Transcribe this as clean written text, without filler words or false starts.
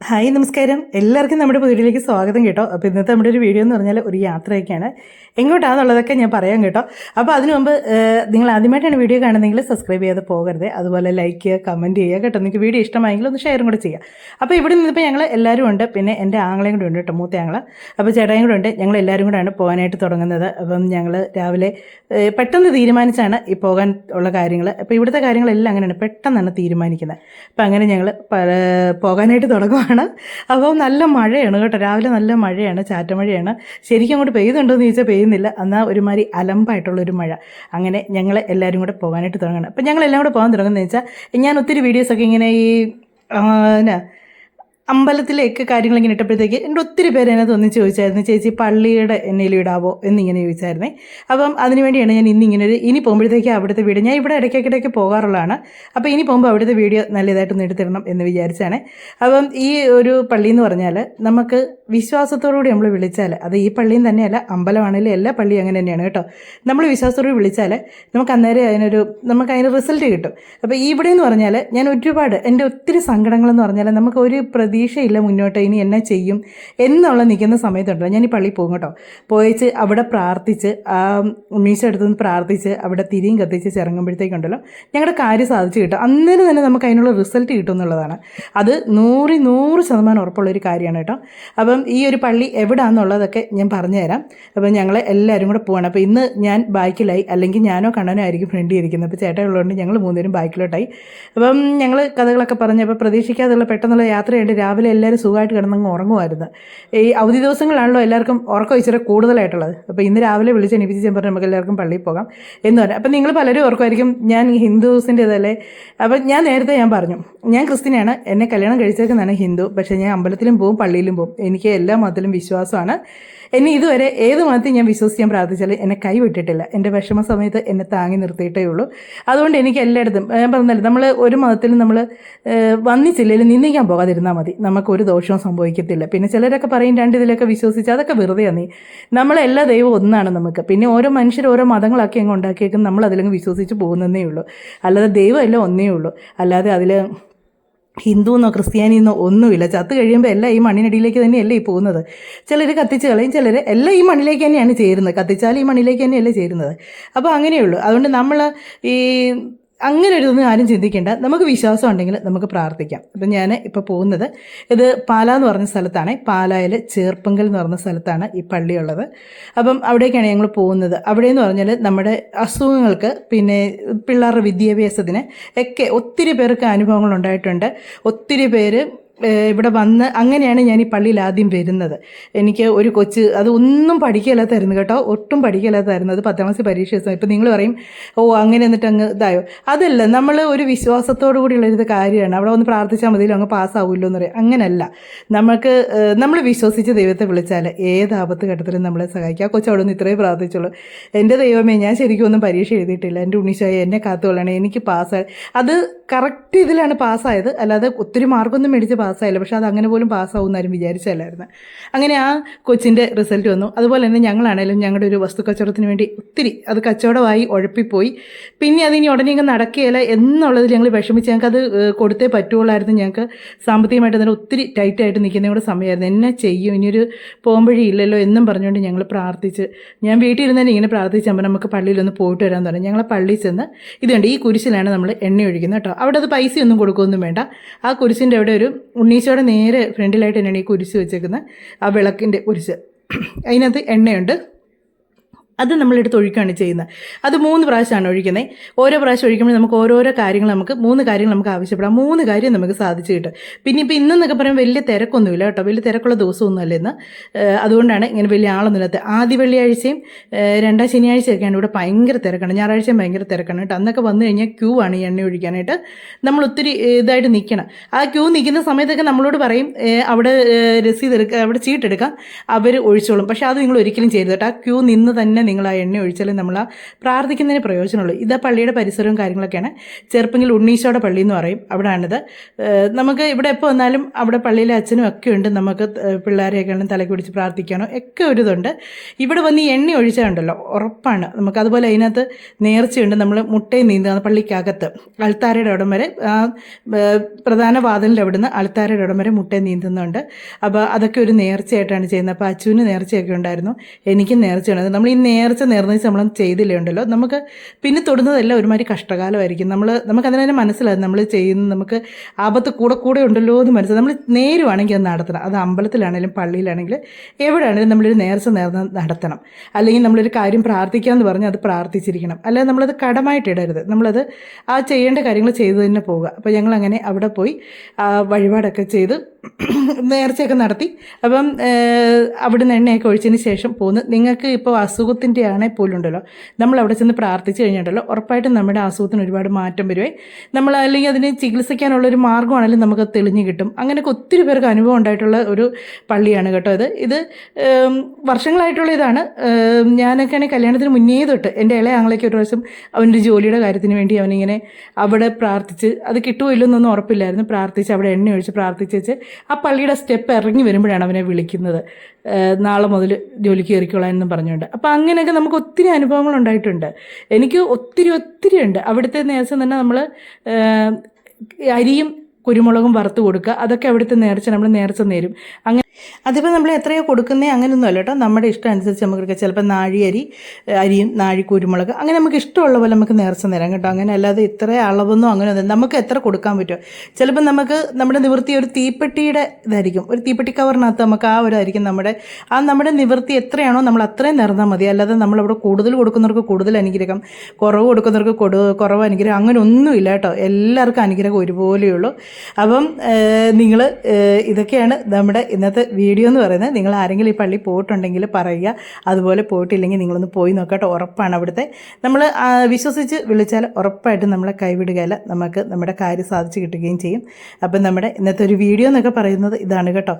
Hi നമസ്കാരം, എല്ലാവർക്കും നമ്മുടെ വീഡിയോയിലേക്ക് സ്വാഗതം കേട്ടോ. അപ്പോൾ ഇന്നത്തെ നമ്മുടെ ഒരു വീഡിയോ എന്ന് പറഞ്ഞാൽ ഒരു യാത്രയൊക്കെയാണ്. എങ്ങോട്ടാണെന്നുള്ളതൊക്കെ ഞാൻ പറയാം കേട്ടോ. അപ്പോൾ അതിനു മുമ്പ് നിങ്ങൾ ആദ്യമായിട്ടാണ് വീഡിയോ കാണുന്നതെങ്കിൽ സബ്സ്ക്രൈബ് ചെയ്യാതെ പോകരുത്. അതുപോലെ ലൈക്ക് ചെയ്യുക, കമൻറ്റ് ചെയ്യുക കേട്ടോ. നിങ്ങൾക്ക് വീഡിയോ ഇഷ്ടമായെങ്കിൽ ഒന്ന് ഷെയറും കൂടെ ചെയ്യുക. അപ്പോൾ ഇവിടെ നിന്നിപ്പോൾ ഞങ്ങൾ എല്ലാവരും ഉണ്ട്, പിന്നെ എൻ്റെ ആങ്ങളെയും കൂടെ ഉണ്ട് കേട്ടോ, മൂത്ത ആങ്ങള. അപ്പോൾ ചേട്ടായും കൂടെ ഉണ്ട്. ഞങ്ങൾ എല്ലാവരും കൂടെയാണ് പോകാനായിട്ട് തുടങ്ങുന്നത്. അപ്പം ഞങ്ങൾ രാവിലെ പെട്ടെന്ന് തീരുമാനിച്ചാണ് ഈ പോകാൻ ഉള്ള കാര്യങ്ങൾ. അപ്പോൾ ഇവിടുത്തെ കാര്യങ്ങളെല്ലാം അങ്ങനെയാണ്, പെട്ടെന്നാണ് തീരുമാനിക്കുന്നത്. അപ്പോൾ അങ്ങനെ ഞങ്ങൾ പോകാനായിട്ട് തുടങ്ങുകയാണ്. അപ്പോൾ നല്ല മഴയാണ് കേട്ടോ, രാവിലെ നല്ല മഴയാണ്, ചാറ്റമഴയാണ്. ശരിക്കും അങ്ങോട്ട് പെയ്യുന്നുണ്ടോയെന്ന് ചോദിച്ചാൽ പെയ്യുന്നില്ല, എന്നാൽ ഒരുമാതിരി അലമ്പായിട്ടുള്ളൊരു മഴ. അങ്ങനെ ഞങ്ങൾ എല്ലാവരും കൂടെ പോകാനായിട്ട് തുടങ്ങണം. അപ്പം ഞങ്ങളെല്ലാം കൂടെ പോകാൻ തുടങ്ങുന്നതെന്ന് വെച്ചാൽ, ഞാൻ ഒത്തിരി വീഡിയോസൊക്കെ ഇങ്ങനെ ഈ അമ്പലത്തിലേക്ക് കാര്യങ്ങൾ ഇങ്ങനെ ഇട്ടപ്പോഴത്തേക്ക് എൻ്റെ ഒത്തിരി പേര് അതിനകത്ത് ഒന്ന് ചോദിച്ചായിരുന്നു, ചേച്ചി പള്ളിയുടെ എന്നേലും ഇടാവോ എന്നിങ്ങനെ ചോദിച്ചായിരുന്നേ. അപ്പം അതിനുവേണ്ടിയാണ് ഞാൻ ഇനി പോകുമ്പോഴത്തേക്ക് അവിടുത്തെ വീഡിയോ, ഞാൻ ഇവിടെ ഇടയ്ക്കിടയ്ക്ക് പോകാറുള്ളതാണ്. അപ്പോൾ ഇനി പോകുമ്പോൾ അവിടുത്തെ വീഡിയോ നല്ല ഇതായിട്ടൊന്ന് എടുത്തിടണം എന്ന് വിചാരിച്ചാണ്. അപ്പം ഈ ഒരു പള്ളി എന്ന് പറഞ്ഞാൽ നമുക്ക് വിശ്വാസത്തോടുകൂടി നമ്മൾ വിളിച്ചാൽ, അത് ഈ പള്ളിയും തന്നെയല്ല, അമ്പലമാണെങ്കിലും എല്ലാ പള്ളിയും അങ്ങനെ തന്നെയാണ് കേട്ടോ. നമ്മൾ വിശ്വാസത്തോടുകൂടി വിളിച്ചാൽ നമുക്ക് അന്നേരം അതിന് റിസൾട്ട് കിട്ടും. അപ്പോൾ ഇവിടെ എന്ന് പറഞ്ഞാൽ ഞാൻ ഒരുപാട് എൻ്റെ ഒത്തിരി സങ്കടങ്ങളെന്ന് പറഞ്ഞാൽ നമുക്ക് ഒരു പ്രതീക്ഷയില്ല മുന്നോട്ട്, ഇനി എന്നെ ചെയ്യും എന്നുള്ള നിൽക്കുന്ന സമയത്തുണ്ടല്ലോ, ഞാൻ ഈ പള്ളിയിൽ പോകും കേട്ടോ. പോയിച്ച് അവിടെ പ്രാർത്ഥിച്ച് ഉണ്ണീശ അടുത്ത് നിന്ന് പ്രാർത്ഥിച്ച് അവിടെ തിരിയും കത്തിച്ച് ചിറങ്ങുമ്പോഴത്തേക്കുണ്ടല്ലോ ഞങ്ങളുടെ കാര്യം സാധിച്ചു കിട്ടും. അന്നേരം തന്നെ നമുക്ക് അതിനുള്ള റിസൾട്ട് കിട്ടും എന്നുള്ളതാണ്. അത് 100% ഉറപ്പുള്ളൊരു കാര്യമാണ് കേട്ടോ. അപ്പം ഈ ഒരു പള്ളി എവിടെയാണെന്നുള്ളതൊക്കെ ഞാൻ പറഞ്ഞുതരാം. അപ്പം ഞങ്ങൾ എല്ലാവരും കൂടെ പോവാണ്. അപ്പോൾ ഇന്ന് ഞാൻ ബാക്കിലായി, അല്ലെങ്കിൽ ഞാനോ കണ്ണനോ ആയിരിക്കും ഫ്രണ്ടിൽ ഇരിക്കുന്നത്. അപ്പോൾ ചേട്ടനുള്ളതുകൊണ്ട് ഞങ്ങൾ മൂന്നുപേരും ബാക്കിലോട്ടായി. അപ്പം ഞങ്ങൾ കഥകളൊക്കെ പറഞ്ഞപ്പോൾ പ്രതീക്ഷിക്കാതെയുള്ള പെട്ടെന്നുള്ള യാത്രയുണ്ട്. രാവിലെ എല്ലാവരും സുഖമായിട്ട് കിടന്നങ്ങ് ഉറങ്ങുമായിരുന്നു. ഈ അവധി ദിവസങ്ങളാണല്ലോ എല്ലാവർക്കും ഉറക്കം ഇച്ചിരി കൂടുതലായിട്ടുള്ളത്. അപ്പോൾ ഇന്ന് രാവിലെ വിളിച്ച് എണീപ്പിച്ച് ഞാൻ പറഞ്ഞു നമുക്ക് എല്ലാവർക്കും പള്ളിയിൽ പോകാം എന്ന് പറഞ്ഞു. അപ്പം നിങ്ങൾ പലരും ഓർക്കുമായിരിക്കും ഞാൻ ഹിന്ദുസിൻ്റെ ഇതല്ലേ. അപ്പം ഞാൻ നേരത്തെ പറഞ്ഞു, ഞാൻ ക്രിസ്ത്യനാണ്, എന്നെ കല്യാണം കഴിച്ചേക്കുന്നതാണ് ഹിന്ദു. പക്ഷേ ഞാൻ അമ്പലത്തിലും പോവും, പള്ളിയിലും പോവും. എനിക്ക് എല്ലാ മതത്തിലും വിശ്വാസമാണ്. എന്നെ ഇതുവരെ ഏത് മതത്തിൽ ഞാൻ വിശ്വസിക്കാൻ പ്രാർത്ഥിച്ചാലും എന്നെ കൈവിട്ടിട്ടില്ല. എൻ്റെ വിഷമ സമയത്ത് എന്നെ താങ്ങി നിർത്തിയിട്ടേ ഉള്ളൂ. അതുകൊണ്ട് എനിക്ക് എല്ലായിടത്തും ഞാൻ പറഞ്ഞല്ലോ, നമ്മൾ ഒരു മതത്തിലും നമ്മൾ വന്നിച്ചില്ലെങ്കിലും നിന്ദിക്കാൻ പോകാതിരുന്നാൽ മതി, നമുക്കൊരു ദോഷവും സംഭവിക്കത്തില്ല. പിന്നെ ചിലരൊക്കെ പറയും ഇതിലൊക്കെ വിശ്വസിച്ച്, അതൊക്കെ വെറുതെയാണ്. നമ്മളെല്ലാ ദൈവം ഒന്നാണ് നമുക്ക്. പിന്നെ ഓരോ മനുഷ്യർ ഓരോ മതങ്ങളൊക്കെ അങ്ങ് ഉണ്ടാക്കിയേക്കും, നമ്മൾ അതിലങ്ങ് വിശ്വസിച്ച് പോകുന്നതേ ഉള്ളൂ. അല്ലാതെ ദൈവം എല്ലാം ഒന്നേ ഉള്ളൂ. അല്ലാതെ അതിൽ ഹിന്ദുവെന്നോ ക്രിസ്ത്യാനിന്നോ ഒന്നുമില്ല. ചത്ത് കഴിയുമ്പോൾ എല്ലാം ഈ മണ്ണിനടിയിലേക്ക് തന്നെയല്ലേ ഈ പോകുന്നത്. ചിലർ കത്തിച്ച് കളയും, ചിലർ എല്ലാം ഈ മണ്ണിലേക്ക് തന്നെയാണ് ചേരുന്നത്. കത്തിച്ചാൽ ഈ മണ്ണിലേക്ക് തന്നെയല്ലേ ചേരുന്നത്. അപ്പോൾ അങ്ങനെയുള്ളൂ. അതുകൊണ്ട് നമ്മൾ ഈ അങ്ങനെ ഒരു ഇതൊന്നും ആരും ചിന്തിക്കേണ്ട. നമുക്ക് വിശ്വാസം ഉണ്ടെങ്കിൽ നമുക്ക് പ്രാർത്ഥിക്കാം. അപ്പം ഞാൻ ഇപ്പോൾ പോകുന്നത് ഇത് പാലാ എന്ന് പറഞ്ഞ സ്ഥലത്താണ്. പാലായിൽ ചേർപ്പങ്കൽ എന്ന് പറഞ്ഞ സ്ഥലത്താണ് ഈ പള്ളിയുള്ളത്. അപ്പം അവിടേക്കാണ് ഞങ്ങൾ പോകുന്നത്. അവിടെയെന്ന് പറഞ്ഞാൽ നമ്മുടെ അസുഖങ്ങൾക്ക്, പിന്നെ പിള്ളേരുടെ വിദ്യാഭ്യാസത്തിന് ഒക്കെ ഒത്തിരി പേർക്ക് അനുഭവങ്ങൾ ഉണ്ടായിട്ടുണ്ട്. ഒത്തിരി പേര് ഇവിടെ വന്ന്, അങ്ങനെയാണ് ഞാൻ ഈ പള്ളിയിൽ ആദ്യം വരുന്നത്. എനിക്ക് ഒരു കൊച്ച് അത് ഒന്നും പഠിക്കില്ലാത്തായിരുന്നു കേട്ടോ, ഒട്ടും പഠിക്കില്ലാത്തായിരുന്നു. അത് 10ാം ക്ലാസ് പരീക്ഷ ദിവസം. ഇപ്പം നിങ്ങൾ പറയും ഓ അങ്ങനെ എന്നിട്ട് അങ്ങ് ഇതായോ. അതല്ല, നമ്മൾ ഒരു വിശ്വാസത്തോടു കൂടിയുള്ളൊരു കാര്യമാണ്. അവിടെ ഒന്ന് പ്രാർത്ഥിച്ചാൽ മതിയല്ലോ, അങ്ങ് പാസ്സാവുമല്ലോ എന്ന് പറയും. അങ്ങനെയല്ല, നമ്മൾ വിശ്വസിച്ച് ദൈവത്തെ വിളിച്ചാൽ ഏത് ആപത്ത് ഘട്ടത്തിലും നമ്മളെ സഹായിക്കുക. ആ കൊച്ചു അവിടെ നിന്ന് ഇത്രയും പ്രാർത്ഥിച്ചുള്ളൂ, എൻ്റെ ദൈവമേ ഞാൻ ശരിക്കും ഒന്നും പരീക്ഷ എഴുതിയിട്ടില്ല, എൻ്റെ ഉണ്ണീശോയെ എന്നെ കാത്തുകൊള്ളണേ, എനിക്ക് പാസ്സായി. അത് കറക്റ്റ് ഇതിലാണ് പാസ്സായത്, അല്ലാതെ ഒത്തിരി മാർക്കൊന്നും മേടിച്ച് പാസ്സായില്ല. പക്ഷെ അത് അങ്ങനെ പോലും പാസ്സാവും ആരും വിചാരിച്ചല്ലായിരുന്നു. അങ്ങനെ ആ കൊച്ചിൻ്റെ റിസൾട്ട് വന്നു. അതുപോലെ തന്നെ ഞങ്ങളാണേലും ഞങ്ങളുടെ ഒരു വസ്തു കച്ചവടത്തിന് വേണ്ടി ഒത്തിരി അത് കച്ചവടമായി ഉഴപ്പിപ്പോയി. പിന്നെ അതിനി ഉടനെ ഇങ്ങനെ നടക്കുകയില്ല എന്നുള്ളതിൽ ഞങ്ങൾ വിഷമിച്ച് ഞങ്ങൾക്കത് കൊടുത്തേ പറ്റുള്ളായിരുന്നു. ഞങ്ങൾക്ക് സാമ്പത്തികമായിട്ട് തന്നെ ഒത്തിരി ടൈറ്റായിട്ട് നിൽക്കുന്നതും കൂടെ സമയമായിരുന്നു. എന്നെ ചെയ്യും, ഇനിയൊരു പോകുമ്പോഴേ ഇല്ലല്ലോ എന്നും പറഞ്ഞുകൊണ്ട് ഞങ്ങൾ പ്രാർത്ഥിച്ച്, ഞാൻ വീട്ടിൽ ഇരുന്ന് തന്നെ ഇങ്ങനെ പ്രാർത്ഥിച്ചപ്പോൾ നമുക്ക് പള്ളിയിലൊന്ന് പോയിട്ട് വരാമെന്ന് പറഞ്ഞു. ഞങ്ങളെ പള്ളിയിൽ ചെന്ന് ഇതുണ്ട്, ഈ കുരിശിലാണ് നമ്മൾ എണ്ണ ഒഴിക്കുന്നത് കേട്ടോ. അവിടെ അത് പൈസയൊന്നും കൊടുക്കുകയൊന്നും വേണ്ട. ആ കുരിശിൻ്റെ അവിടെ ഒരു ഉണ്ണീശോയുടെ നേരെ ഫ്രണ്ടിലായിട്ട് തന്നെയാണ് ഈ കുരിശ് വെച്ചേക്കുന്നത്. ആ വിളക്കിൻ്റെ കുരിശ്, അതിനകത്ത് എണ്ണയുണ്ട്. അത് നമ്മളെടുത്ത് ഒഴിക്കുകയാണ് ചെയ്യുന്നത്. അത് 3 പ്രാവശ്യമാണ് ഒഴിക്കുന്നത്. ഓരോ പ്രാവശ്യം ഒഴിക്കുമ്പോൾ നമുക്ക് ഓരോരോ കാര്യങ്ങൾ, 3 കാര്യങ്ങൾ നമുക്ക് ആവശ്യപ്പെടാം. 3 കാര്യം നമുക്ക് സാധിച്ചു കിട്ടും. പിന്നെ ഇപ്പോൾ ഇന്നെന്നൊക്കെ പറയുമ്പോൾ വലിയ തിരക്കൊന്നുമില്ല കേട്ടോ, വലിയ തിരക്കുള്ള ദിവസമൊന്നുമല്ല ഇന്ന്. അതുകൊണ്ടാണ് ഇങ്ങനെ വലിയ ആളൊന്നുമില്ലാത്ത. ആദ്യ വെള്ളിയാഴ്ചയും 2ാം ശനിയാഴ്ചയൊക്കെയാണ് ഇവിടെ ഭയങ്കര തിരക്കാണ്. ഞായറാഴ്ചയും ഭയങ്കര തിരക്കാണ് കേട്ടോ. അന്നൊക്കെ വന്നു കഴിഞ്ഞാൽ ക്യൂ ആണ് ഈ എണ്ണ ഒഴിക്കാനായിട്ട്. നമ്മൾ ഒത്തിരി ഇതായിട്ട് നിൽക്കണം. ആ ക്യൂ നിൽക്കുന്ന സമയത്തൊക്കെ നമ്മളോട് പറയും അവിടെ രസീത് എടുക്കുക, അവിടെ ചീട്ടെടുക്കാം, അവർ ഒഴിച്ചോളും. പക്ഷേ അത് നിങ്ങൾ ഒരിക്കലും ചെയ്യരുത് കേട്ടോ. ആ ക്യൂ നിന്ന് തന്നെ തന്നെ നിങ്ങൾ ആ എണ്ണ ഒഴിച്ചാലും നമ്മൾ ആ പ്രാർത്ഥിക്കുന്നതിന് പ്രയോജനമുള്ളൂ. ഇതാ പള്ളിയുടെ പരിസരവും കാര്യങ്ങളൊക്കെയാണ്. ചെറുപ്പങ്കിൽ ഉണ്ണീശോയുടെ പള്ളി എന്ന് പറയും, അവിടെയാണിത്. നമുക്ക് ഇവിടെ എപ്പോൾ വന്നാലും അവിടെ പള്ളിയിലെ അച്ഛനും ഒക്കെ ഉണ്ട്, നമുക്ക് പിള്ളേരെയൊക്കെ തലയ്ക്ക് പിടിച്ച് പ്രാർത്ഥിക്കാനോ ഒക്കെ ഒരു ഇതുണ്ട്. ഇവിടെ വന്ന് ഈ എണ്ണ ഒഴിച്ചാലുണ്ടല്ലോ ഉറപ്പാണ് നമുക്ക്. അതുപോലെ അതിനകത്ത് നേർച്ചയുണ്ട്, നമ്മൾ മുട്ടയും നീന്തുക പള്ളിക്കകത്ത് അൾത്താരയുടെ ഇടം വരെ, പ്രധാന വാതിലിൻ്റെ അവിടുന്ന് അൾത്താരയുടെ ഇടം വരെ മുട്ടയും നീന്തുന്നുണ്ട്. അപ്പോൾ അതൊക്കെ ഒരു നേർച്ചയായിട്ടാണ് ചെയ്യുന്നത്. അപ്പോൾ അച്ചുവിന് നേർച്ചയൊക്കെ ഉണ്ടായിരുന്നു, എനിക്കും നേർച്ചയുണ്ട്. നമ്മൾ ഈ നേർച്ച നേർന്നിച്ച് നമ്മൾ ചെയ്തില്ലേ ഉണ്ടല്ലോ, നമുക്ക് പിന്നെ തൊടുന്നതെല്ലാം ഒരുമാതിരി കഷ്ടകാലമായിരിക്കും. നമുക്കതിനെ മനസ്സിലാകും നമ്മൾ ചെയ്യുന്നത് നമുക്ക് ആപത്ത് കൂടെ ഉണ്ടല്ലോ എന്ന് മനസ്സിലാവും. നമ്മൾ നേരുവാണെങ്കിൽ അത് നടത്തണം. അത് അമ്പലത്തിലാണെങ്കിലും പള്ളിയിലാണെങ്കിലും എവിടെയാണെങ്കിലും നമ്മളൊരു നേർച്ച നടത്തണം. അല്ലെങ്കിൽ നമ്മളൊരു കാര്യം പ്രാർത്ഥിക്കാമെന്ന് പറഞ്ഞാൽ അത് പ്രാർത്ഥിച്ചിരിക്കണം. അല്ലാതെ നമ്മളത് കടമായിട്ട് ഇടരുത്. നമ്മളത് ആ ചെയ്യേണ്ട കാര്യങ്ങൾ ചെയ്തു തന്നെ പോവുക. അപ്പോൾ ഞങ്ങളങ്ങനെ അവിടെ പോയി വഴിപാടൊക്കെ ചെയ്ത് നേർച്ചയൊക്കെ നടത്തി. അപ്പം അവിടുന്ന് എണ്ണയൊക്കെ ഒഴിച്ചതിന് ശേഷം പോന്ന്. നിങ്ങൾക്ക് ഇപ്പോൾ അസുഖത്തിൻ്റെ ആണെങ്കിൽ പോലും ഉണ്ടല്ലോ, നമ്മൾ അവിടെ ചെന്ന് പ്രാർത്ഥിച്ച് കഴിഞ്ഞിട്ടുണ്ടല്ലോ ഉറപ്പായിട്ടും നമ്മുടെ അസുഖത്തിന് ഒരുപാട് മാറ്റം വരുവേ. നമ്മൾ അല്ലെങ്കിൽ അതിന് ചികിത്സിക്കാനുള്ളൊരു മാർഗ്ഗമാണെങ്കിലും നമുക്ക് തെളിഞ്ഞു കിട്ടും. അങ്ങനെയൊക്കെ ഒത്തിരി പേർക്ക് അനുഭവം ഉണ്ടായിട്ടുള്ള ഒരു പള്ളിയാണ് കേട്ടോ ഇത് വർഷങ്ങളായിട്ടുള്ള ഇതാണ്. ഞാനൊക്കെ ആണെങ്കിൽ കല്യാണത്തിന് മുന്നേ തൊട്ട് എൻ്റെ ഇളയ ആങ്ങളേക്ക് ഒരു പ്രാവശ്യം അവൻ്റെ ജോലിയുടെ കാര്യത്തിന് വേണ്ടി അവനിങ്ങനെ അവിടെ പ്രാർത്ഥിച്ച്, അത് കിട്ടുമോ ഇല്ലെന്നൊന്നും ഉറപ്പില്ലായിരുന്നു, പ്രാർത്ഥിച്ച് അവിടെ എണ്ണ ഒഴിച്ച് പ്രാർത്ഥിച്ച് വെച്ച് ആ പള്ളിയുടെ സ്റ്റെപ്പ് ഇറങ്ങി വരുമ്പോഴാണ് അവനെ വിളിക്കുന്നത്, നാളെ മുതൽ ജോലിക്ക് കയറിക്കോളാമെന്നും പറഞ്ഞുകൊണ്ട്. അപ്പോൾ അങ്ങനെയൊക്കെ നമുക്ക് ഒത്തിരി അനുഭവങ്ങൾ ഉണ്ടായിട്ടുണ്ട്. എനിക്ക് ഒത്തിരി ഉണ്ട്. അവിടുത്തെ നേർച്ച തന്നെ നമ്മൾ അരിയും കുരുമുളകും വറുത്ത് കൊടുക്കുക, അതൊക്കെ അവിടുത്തെ നേർച്ച നമ്മൾ നേർച്ച നേരും. അങ്ങനെ അതിപ്പോൾ നമ്മൾ എത്രയോ കൊടുക്കുന്നേ അങ്ങനെയൊന്നും അല്ല കേട്ടോ, നമ്മുടെ ഇഷ്ടം അനുസരിച്ച് നമുക്ക് ചിലപ്പോൾ അരിയും നാഴി കുരുമുളക് അങ്ങനെ നമുക്ക് ഇഷ്ടമുള്ള പോലെ നമുക്ക് നേർച്ച നേരാം കേട്ടോ. അങ്ങനെ അല്ലാതെ ഇത്ര അളവൊന്നും അങ്ങനെ നമുക്ക് എത്ര കൊടുക്കാൻ പറ്റുമോ. ചിലപ്പോൾ നമുക്ക് നമ്മുടെ നിവൃത്തി ഒരു തീപ്പെട്ടിയുടെ ഇതായിരിക്കും, ഒരു തീപ്പെട്ടി കവറിനകത്ത് നമുക്ക് ആ ഒരു ആയിരിക്കും നമ്മുടെ നിവൃത്തി എത്രയാണോ നമ്മൾ അത്രയും നേർന്നാൽ മതി. അല്ലാതെ നമ്മളവിടെ കൂടുതൽ കൊടുക്കുന്നവർക്ക് കൂടുതൽ അനുഗ്രഹം, കുറവ് കൊടുക്കുന്നവർക്ക് കുറവ് അനുഗ്രഹം, അങ്ങനെ ഒന്നുമില്ല കേട്ടോ. എല്ലാവർക്കും അനുഗ്രഹം ഒരുപോലെയുള്ളൂ. അപ്പം നിങ്ങൾ ഇതൊക്കെയാണ് നമ്മുടെ ഇന്നത്തെ വീഡിയോ എന്ന് പറയുന്നത്. നിങ്ങൾ ആരെങ്കിലും ഈ പള്ളി പോയിട്ടുണ്ടെങ്കിൽ പറയുക, അതുപോലെ പോയിട്ടില്ലെങ്കിൽ നിങ്ങളൊന്ന് പോയി നോക്കട്ടെ. ഉറപ്പാണ് അവിടുത്തെ നമ്മൾ വിശ്വസിച്ച് വിളിച്ചാൽ ഉറപ്പായിട്ടും നമ്മളെ കൈവിടുകയല്ല, നമുക്ക് നമ്മുടെ കാര്യം സാധിച്ച് കിട്ടുകയും ചെയ്യും. അപ്പം നമ്മുടെ ഇന്നത്തെ ഒരു വീഡിയോ എന്നൊക്കെ പറയുന്നത് ഇതാണ് കേട്ടോ.